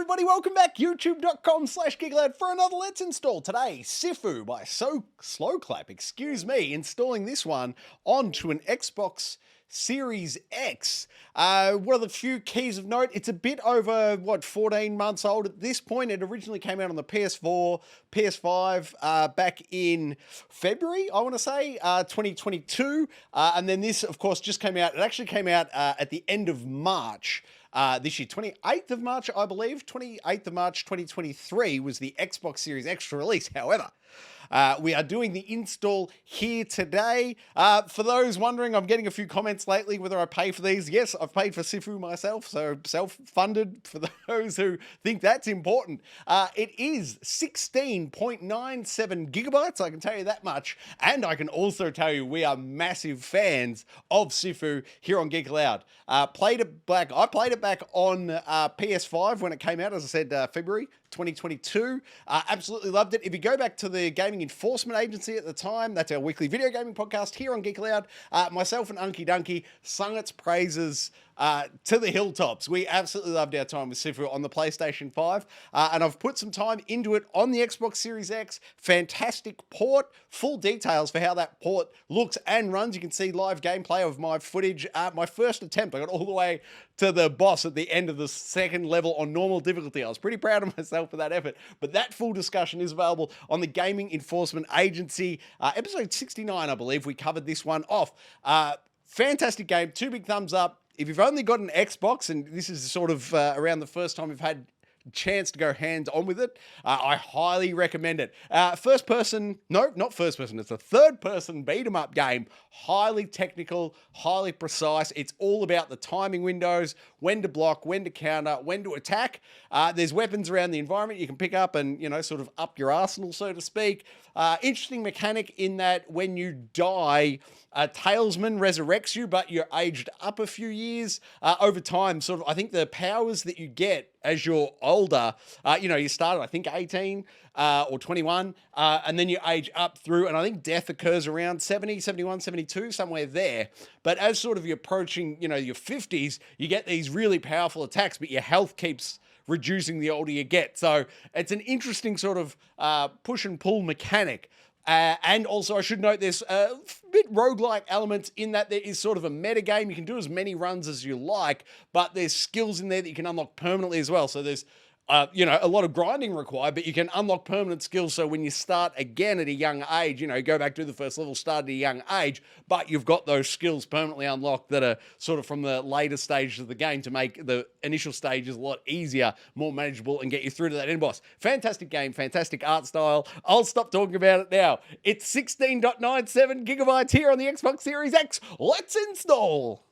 everybody, welcome back. YouTube.com/GeekLad for another Let's Install. Today, Sifu by Sloclap, installing this one onto an Xbox Series X. One of the few keys of note, it's a bit over, 14 months old at this point. It originally came out on the PS4, PS5 back in February, I want to say, 2022. And then this, of course, just came out. It actually came out at the end of March. This year, 28th of March, I believe, 28th of March 2023 was the Xbox Series X release. However, we are doing the install here today. For those wondering, I'm getting a few comments lately whether I pay for these. Yes, I've paid for Sifu myself, so self-funded for those who think that's important. It is 16.97 gigabytes, I can tell you that much. And I can also tell you we are massive fans of Sifu here on Geek Loud. I played it back on PS5 when it came out, as I said, February 2022. Absolutely loved it. If you go back to the Gaming Enforcement Agency at the time, that's our weekly video gaming podcast here on Geek Loud, myself and Unky Dunky sung its praises to the hilltops. We absolutely loved our time with Sifu on the PlayStation 5, and I've put some time into it on the Xbox Series X. Fantastic port, full details for how that port looks and runs. You can see live gameplay of my footage. My first attempt, I got all the way to the boss at the end of the second level on normal difficulty. I was pretty proud of myself for that effort, but that full discussion is available on the Gaming Enforcement Agency. Episode 69, I believe, we covered this one off. Fantastic game, 2 big thumbs up. If you've only got an Xbox, and this is sort of around the first time we've had chance to go hands-on with it, I highly recommend it. First person, no, not first person, it's a third person beat-em-up game. Highly technical, highly precise. It's all about the timing windows, when to block, when to counter, when to attack. There's weapons around the environment you can pick up and, sort of up your arsenal, so to speak. Interesting mechanic in that when you die, a talisman resurrects you, but you're aged up a few years. Over time, sort of, I think the powers that you get as you're older, you start at, I think, 18 or 21, and then you age up through, and I think death occurs around 70, 71, 72, somewhere there. But as sort of you're approaching, your 50s, you get these really powerful attacks, but your health keeps reducing the older you get. So it's an interesting sort of push and pull mechanic. And also, I should note, there's a bit roguelike elements in that there is sort of a meta game. You can do as many runs as you like, but there's skills in there that you can unlock permanently as well. So there's a lot of grinding required, but you can unlock permanent skills. So when you start again at a young age, go back to the first level, start at a young age, but you've got those skills permanently unlocked that are sort of from the later stages of the game to make the initial stages a lot easier, more manageable, and get you through to that end boss. Fantastic game, fantastic art style. I'll stop talking about it now. It's 16.97 gigabytes here on the Xbox Series X. Let's install.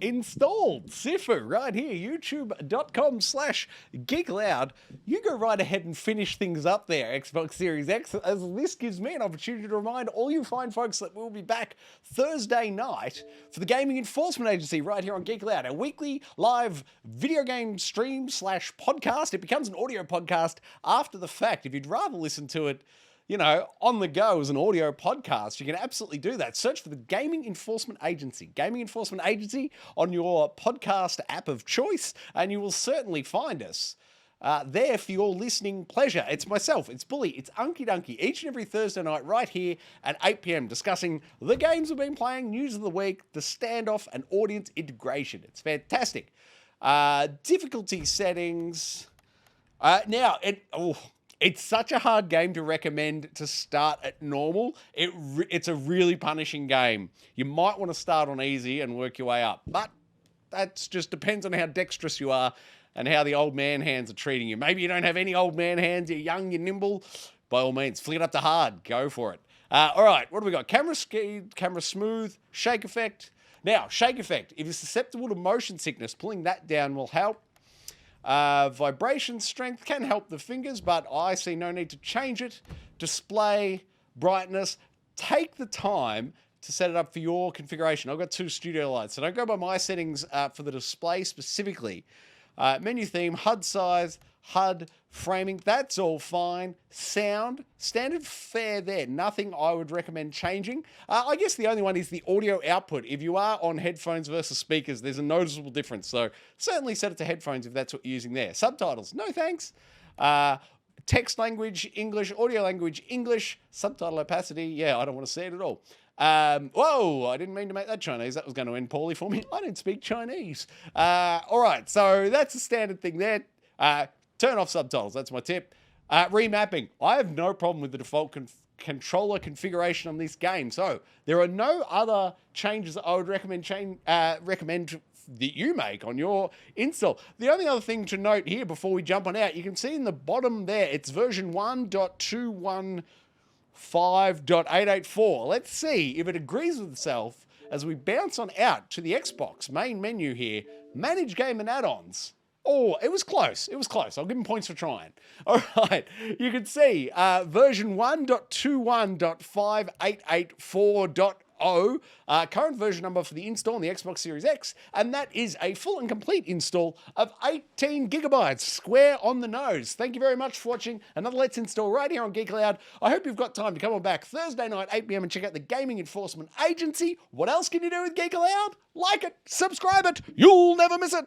installed. Sifu, right here, youtube.com/geekloud. You go right ahead and finish things up there, Xbox Series X, as this gives me an opportunity to remind all you fine folks that we'll be back Thursday night for the Gaming Enforcement Agency right here on Geek Loud, a weekly live video game stream / podcast. It becomes an audio podcast after the fact. If you'd rather listen to it, you know, on the go as an audio podcast, you can absolutely do that. Search for the Gaming Enforcement Agency. Gaming Enforcement Agency on your podcast app of choice, and you will certainly find us there for your listening pleasure. It's myself, it's Bully, it's Unky Dunky, each and every Thursday night right here at 8 p.m. discussing the games we've been playing, news of the week, the standoff, and audience integration. It's fantastic. Difficulty settings. It's such a hard game to recommend to start at normal. It's a really punishing game. You might want to start on easy and work your way up, but that just depends on how dexterous you are and how the old man hands are treating you. Maybe you don't have any old man hands, you're young, you're nimble. By all means, flick it up to hard. Go for it. All right, what do we got? Camera speed, camera smooth, shake effect. Now, shake effect. If you're susceptible to motion sickness, pulling that down will help. Vibration strength can help the fingers, but I see no need to change it. Display, brightness, take the time to set it up for your configuration. I've got 2 studio lights, so don't go by my settings for the display specifically. Menu theme, HUD size, HUD framing, that's all fine. Sound, standard fare there. Nothing I would recommend changing. I guess the only one is the audio output. If you are on headphones versus speakers, there's a noticeable difference. So certainly set it to headphones if that's what you're using there. Subtitles, no thanks. Text language, English. Audio language, English. Subtitle opacity, yeah, I don't want to see it at all. Whoa, I didn't mean to make that Chinese. That was going to end poorly for me. I don't speak Chinese. All right, so that's a standard thing there. Turn off subtitles, that's my tip. Remapping. I have no problem with the default controller configuration on this game. So there are no other changes I would recommend that you make on your install. The only other thing to note here before we jump on out, you can see in the bottom there, it's version 1.215.884. Let's see if it agrees with itself as we bounce on out to the Xbox main menu here. Manage game and add-ons. Oh, it was close. It was close. I'll give him points for trying. All right. You can see version 1.21.5884.0, current version number for the install on the Xbox Series X, and that is a full and complete install of 18 gigabytes, square on the nose. Thank you very much for watching another Let's Install right here on Geek Loud. I hope you've got time to come on back Thursday night, 8 p.m. and check out the Gaming Enforcement Agency. What else can you do with Geek Loud? Like it, subscribe it, you'll never miss it.